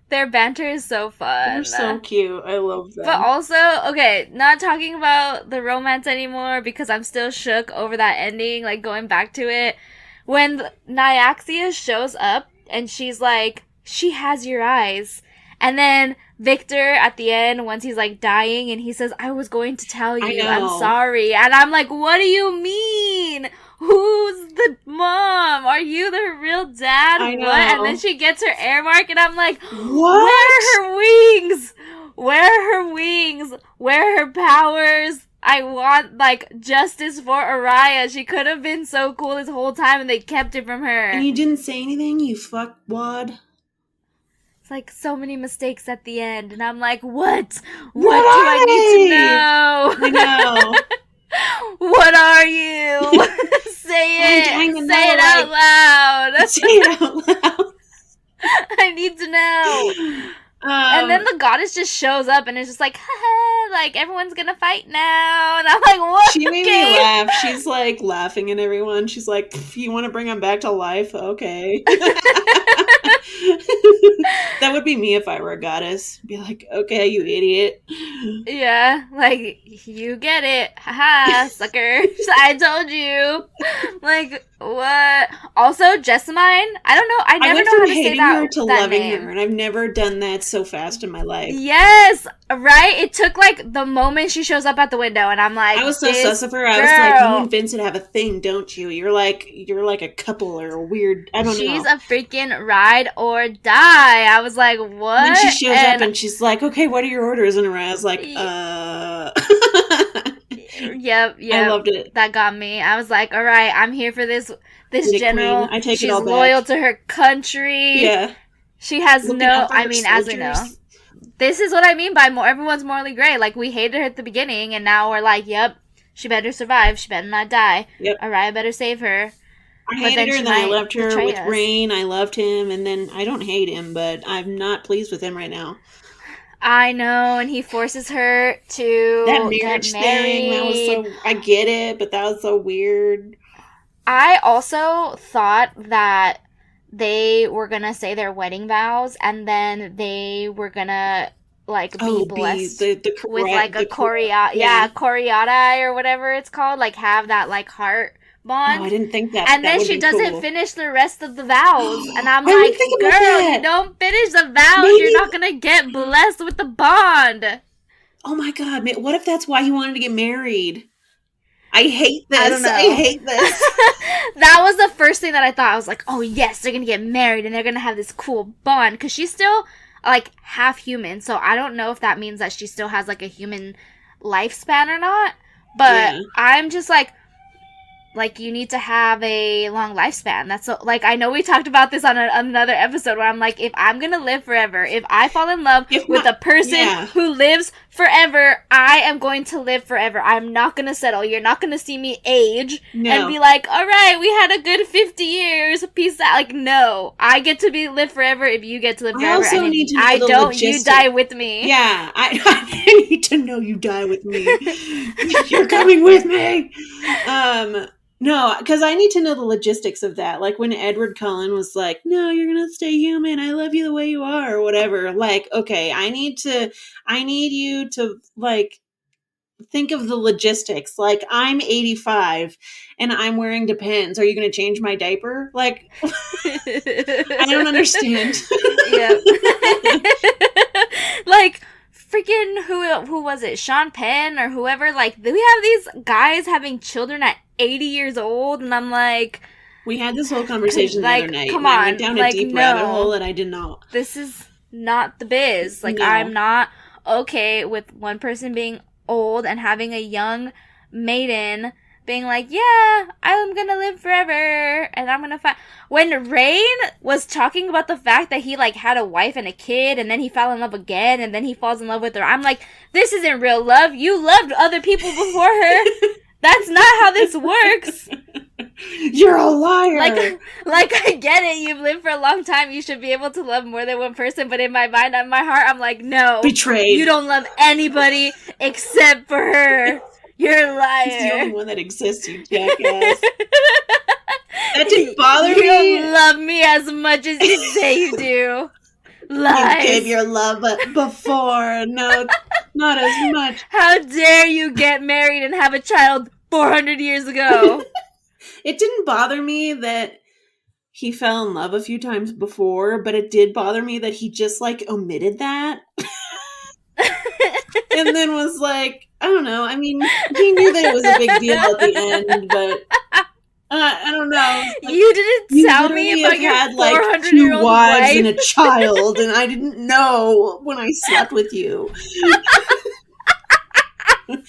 Their banter is so fun. They're so cute. I love them. But also, okay, not talking about the romance anymore because I'm still shook over that ending, like going back to it. When Nyaxia shows up and she's like, she has your eyes. And then Victor at the end, once he's like dying and he says, I was going to tell you, I'm sorry. And I'm like, what do you mean? Who's the mom? Are you the real dad? I know. What? And then she gets her air mark and I'm like, what? Where are her wings? Where are her wings? Where are her powers? I want, like, justice for Araya. She could have been so cool this whole time and they kept it from her. And you didn't say anything, you fuckwad? It's like so many mistakes at the end. And I'm like, what? What do I need to know? I know. What are you? Say it. Say it out loud. Say it out loud. I need to know. And then the goddess just shows up and is just like, haha, like, everyone's gonna fight now. And I'm like, what? She made me laugh. She's like laughing at everyone. She's like, you want to bring them back to life? Okay. That would be me if I were a goddess. Be like, okay, you idiot. Yeah, like, you get it. Haha, sucker. I told you. Like, what? Also, Jessamine, I don't know. I never know how to say that. Her to that loving name. her, and I've never done that so fast in my life. Yes, right? It took, like, the moment she shows up at the window, and I'm like, I was so sus of her. I was like, you and Vincent have a thing, don't you? You're like a couple or a weird, I don't know. She's a freaking ride or die. I was like, what? And then she shows up and she's like, okay, what are your orders? And I was like, Yep. I loved it. That got me. I was like, all right, I'm here for this general. I take She's it all back. Loyal to her country. Yeah. She has as we know. This is what I mean by everyone's morally gray. Like, we hated her at the beginning, and now we're like, yep, she better survive. She better not die. Yep. Araya better save her. I hated her, and then I left her with Rain. I loved him, and then I don't hate him, but I'm not pleased with him right now. I know, and he forces her to that marriage thing. That was so. I get it, but that was so weird. I also thought that they were gonna say their wedding vows, and then they were gonna like be blessed with like a coriata or whatever it's called, like have that like heart bond. Oh, I didn't think that. And then she doesn't finish the rest of the vows, and I'm like, girl, you don't finish the vows, you're not gonna get blessed with the bond. Oh my God, what if that's why he wanted to get married? I hate this. I don't know. I hate this. That was the first thing that I thought. I was like, oh yes, they're gonna get married and they're gonna have this cool bond. Because she's still, like, half human. So I don't know if that means that she still has, like, a human lifespan or not. But I'm just like, you need to have a long lifespan. That's so, like, I know we talked about this on another episode where I'm like, if I'm gonna live forever, if I fall in love with a person who lives forever, I am going to live forever. I'm not gonna settle. You're not gonna see me age and be like, all right, we had a good 50 years. Peace out. Like, no. I get to live forever if you get to live forever. I also need to know I the don't, logistics. you die with me. Yeah, I need to know you die with me. You're coming with me. No, because I need to know the logistics of that. Like when Edward Cullen was like, no, you're going to stay human. I love you the way you are or whatever. Like, okay, I need you to like think of the logistics. Like I'm 85 and I'm wearing Depends. Are you going to change my diaper? Like, I don't understand. Yeah. Like, freaking who was it? Sean Penn or whoever? Like, we have these guys having children at 80 years old, and I'm like, we had this whole conversation the other night. Come on, I went down a deep rabbit hole, and I did not. This is not the biz. Like, I'm not okay with one person being old and having a young maiden being like, yeah, I'm gonna live forever, and I'm gonna find. When Rain was talking about the fact that he, like, had a wife and a kid, and then he fell in love again, and then he falls in love with her, I'm like, this isn't real love. You loved other people before her. That's not how this works. You're a liar. Like I get it. You've lived for a long time. You should be able to love more than one person. But in my mind, in my heart, I'm like, no. Betrayed. You don't love anybody except for her. You're a liar. It's the only one that exists, you jackass. That didn't bother me. You don't love me as much as you say you do. Lies. You gave your love before. No, not as much. How dare you get married and have a child 400 years ago? It didn't bother me that he fell in love a few times before, but it did bother me that he just, like, omitted that. And then was like, I don't know. I mean, he knew that it was a big deal at the end, but I don't know. Like, you didn't tell me about your 400-year-old wives wife and a child, and I didn't know when I slept with you. And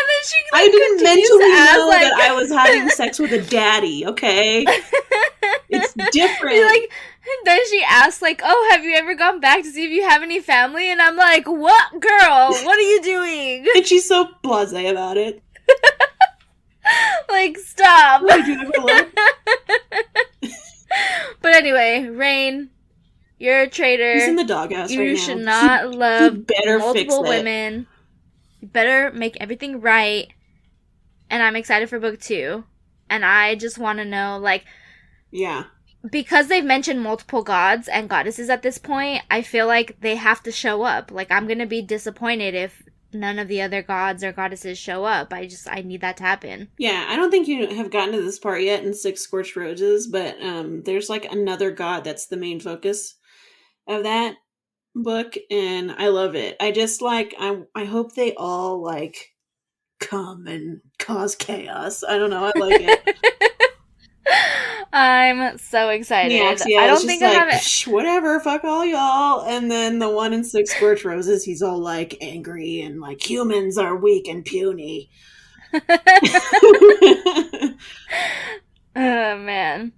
then she, like, I didn't mentally know like, that I was having sex with a daddy, okay? It's different. Like, then she asked, like, oh, have you ever gone back to see if you have any family? And I'm like, what, girl? What are you doing? And she's so blasé about it. Like, stop. Did you ever look? But anyway, Rain, you're a traitor. He's in the doghouse right now. You should not love multiple fix women. You better make everything right. And I'm excited for book 2. And I just want to know, like... Yeah. Because they've mentioned multiple gods and goddesses at this point, I feel like they have to show up. Like, I'm going to be disappointed if none of the other gods or goddesses show up. I need that to happen. Yeah, I don't think you have gotten to this part yet in Six Scorched Roses, but there's, like, another god that's the main focus of that book, and I love it. I just, like, I hope they all, like, come and cause chaos. I don't know, I like it. I'm so excited. Yeah, I don't think I have it. Whatever, fuck all y'all. And then the one in Six Scorched Roses, he's all, like, angry and, like, humans are weak and puny. Oh, man.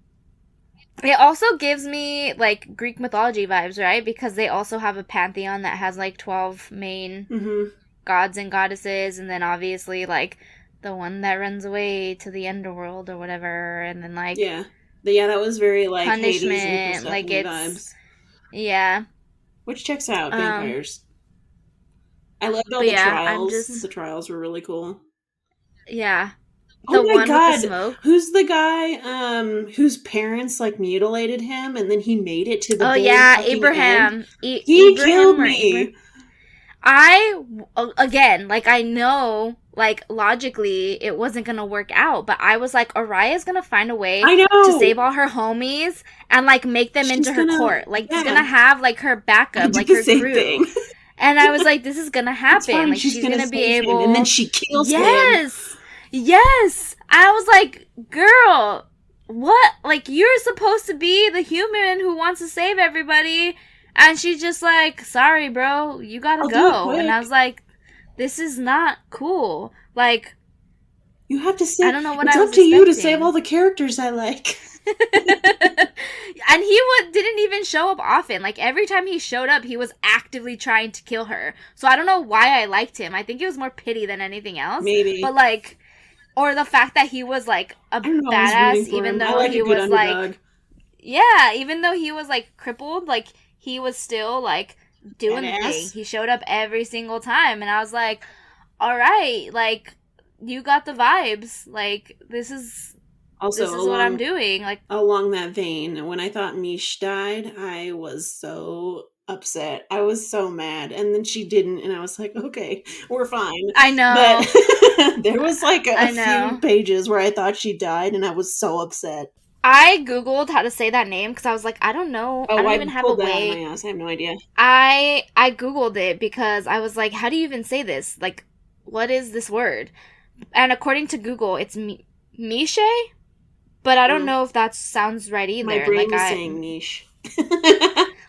It also gives me, like, Greek mythology vibes, right? Because they also have a pantheon that has, like, 12 main gods and goddesses, and then obviously, like, the one that runs away to the underworld or whatever, and then, like... Yeah. But yeah, that was very, like, punishment, Hades and like, it's... vibes. Yeah. Which checks out, vampires. I loved all the trials. The trials were really cool. Yeah. Oh my god! With the smoke. Who's the guy whose parents, like, mutilated him and then he made it to the Oh yeah, Abraham. He killed me. Again, like, I know, like, logically it wasn't gonna work out, but I was like, Araya's gonna find a way to save all her homies and, like, make them into her court. Like, she's gonna have, like, her backup, like, her crew. And I was like, this is gonna It's happen. fine. Like, She's she's gonna gonna be save him, and then able. she kills him. Yes! Yes! I was like, girl, what? Like, you're supposed to be the human who wants to save everybody. And she's just like, sorry, bro, you gotta I'll do it go. And quick. I was like, this is not cool. Like, You have to say, I don't know what it's I up was to you to save expecting. all the characters I like. And he didn't even show up often. Like, every time he showed up, he was actively trying to kill her. So I don't know why I liked him. I think it was more pity than anything else. Maybe. But, like, or the fact that he was, like, a I don't know, I was badass, rooting for even him. I though like a he good was, underdog. like, yeah, even though he was, like, crippled, like, he was still, like, doing the thing. He showed up every single time. And I was like, all right, like, you got the vibes. Like, this is Also, what I'm doing. Like, along that vein, when I thought Mish died, I was so upset. I was so mad. And then she didn't, and I was like, okay, we're fine. I know. But there was like a I few know. pages where I thought she died, and I was so upset. I googled how to say that name because I was like, I don't know. I Oh, don't I even have a pulled that out of my way. ass. I have no idea. I googled it because I was like, how do you even say this? Like, what is this word? And according to Google, it's Miche, but I don't know if that sounds right either. My brain Like, was saying Mish.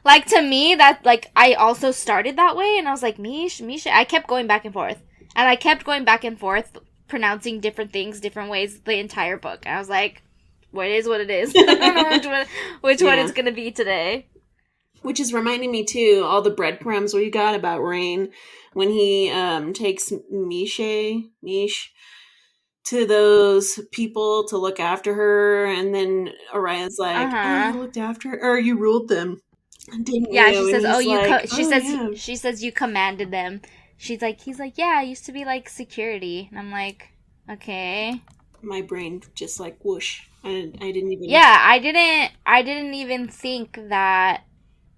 like, to me, that, like, I also started that way, and I was like, Miche. I kept going back and forth, and I kept going back and forth, pronouncing different things, different ways, the entire book. And I was like, what is what it is. I don't know which one it's gonna be today. Which is reminding me too, all the breadcrumbs we got about Rain when he takes Mish to those people to look after her, and then Araya's like, "Oh, you looked after her, or you ruled them, didn't Yeah, you?" she says, And "Oh, he's like, she says you commanded them." He's like, "Yeah, I used to be like security," and I'm like, "Okay." My brain just like whoosh. I didn't even. Yeah, I didn't even think that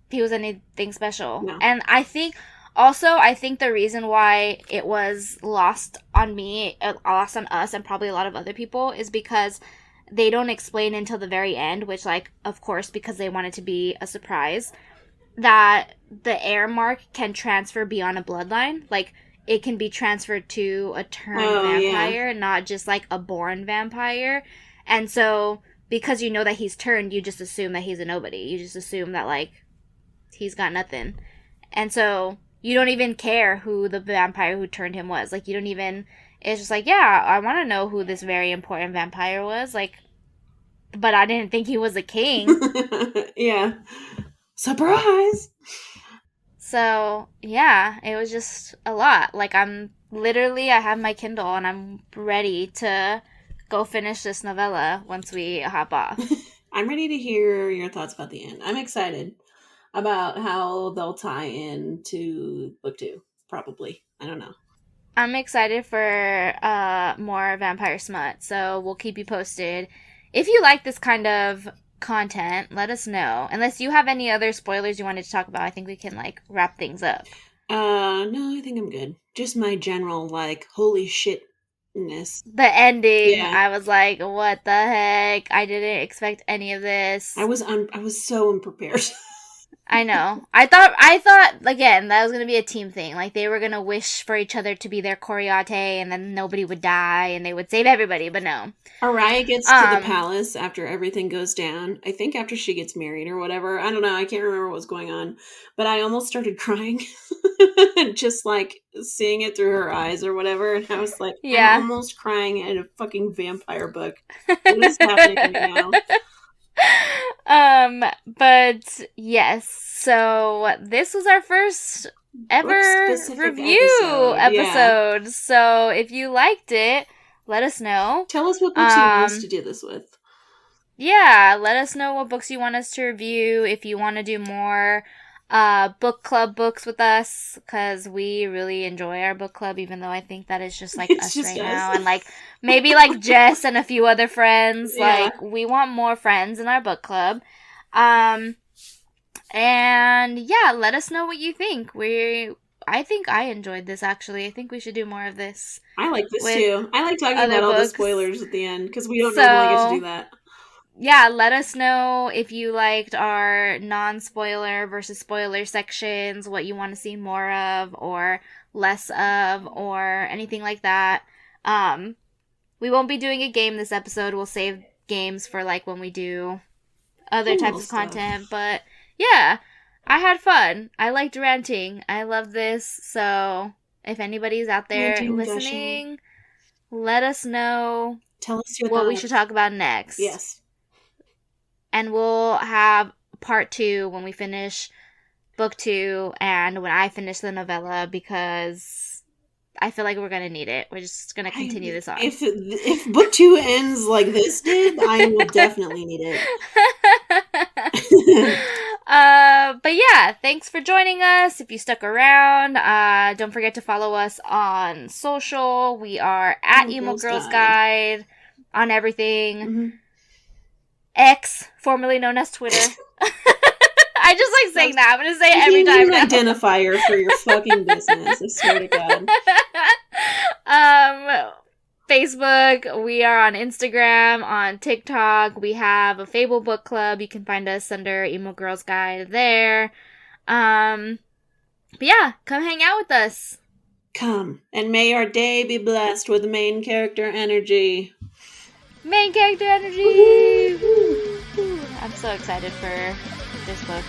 he was anything special. No. And I think the reason why it was lost on me, lost on us, and probably a lot of other people is because they don't explain until the very end, which, like, of course, because they want it to be a surprise, that the air mark can transfer beyond a bloodline. Like, it can be transferred to a turned vampire, not just like a born vampire. And so, because you know that he's turned, you just assume that he's a nobody. You just assume that, like, he's got nothing. And so, you don't even care who the vampire who turned him was. Like, you don't even. It's just like, yeah, I want to know who this very important vampire was. Like, but I didn't think he was a king. Yeah. Surprise! So, yeah, it was just a lot. Like, I have my Kindle and I'm ready to go finish this novella once we hop off. I'm ready to hear your thoughts about the end. I'm excited about how they'll tie in to book 2, probably. I don't know. I'm excited for more vampire smut, so we'll keep you posted. If you like this kind of content, let us know. Unless you have any other spoilers you wanted to talk about, I think we can, like, wrap things up. No, I think I'm good. Just my general, like, holy shitness. The ending, Yeah. I was like, what the heck? I didn't expect any of this. I was so unprepared. I know. I thought again that was gonna be a team thing. Like, they were gonna wish for each other to be their Coriate, and then nobody would die, and they would save everybody. But no. Araya gets to the palace after everything goes down. I think after she gets married or whatever. I don't know. I can't remember what was going on, but I almost started crying, just like seeing it through her eyes or whatever. And I was like, yeah. I'm almost crying at a fucking vampire book. What is happening right now? But yes, so this was our first ever review episode. Yeah. So if you liked it, let us know. Tell us what books you want us to do this with. Yeah, let us know what books you want us to review. If you want to do more book club books with us, because we really enjoy our book club, even though I think that is just like us right now, and like maybe like Jess and a few other friends. Yeah. Like, we want more friends in our book club. And yeah, let us know what you think. I think I enjoyed this, actually. I think we should do more of this. I like this too. I like talking about all the spoilers at the end, because we don't normally get to do that. yeah, let us know if you liked our non-spoiler versus spoiler sections, what you want to see more of or less of, or anything like that. We won't be doing a game this episode. We'll save games for like when we do other types of content. But yeah, I had fun. I liked ranting. I love this. So if anybody's out there listening, let us know. Tell us your what thoughts. We should talk about next. Yes. And we'll have part 2 when we finish book 2 and when I finish the novella, because I feel like we're going to need it. We're just going to continue this on. If book 2 ends like this did, I will definitely need it. But yeah, thanks for joining us. If you stuck around, don't forget to follow us on social. We are at Emo Girls Guide on everything. Mm-hmm. X, formerly known as Twitter. I just like saying that. I'm going to say it every time. You need an identifier for your fucking business, I swear to God. Facebook, we are on Instagram, on TikTok. We have a Fable book club. You can find us under Emo Girls Guide there. But yeah, come hang out with us. Come, and may our day be blessed with main character energy. Main character energy! Woo-hoo. I'm so excited for this book.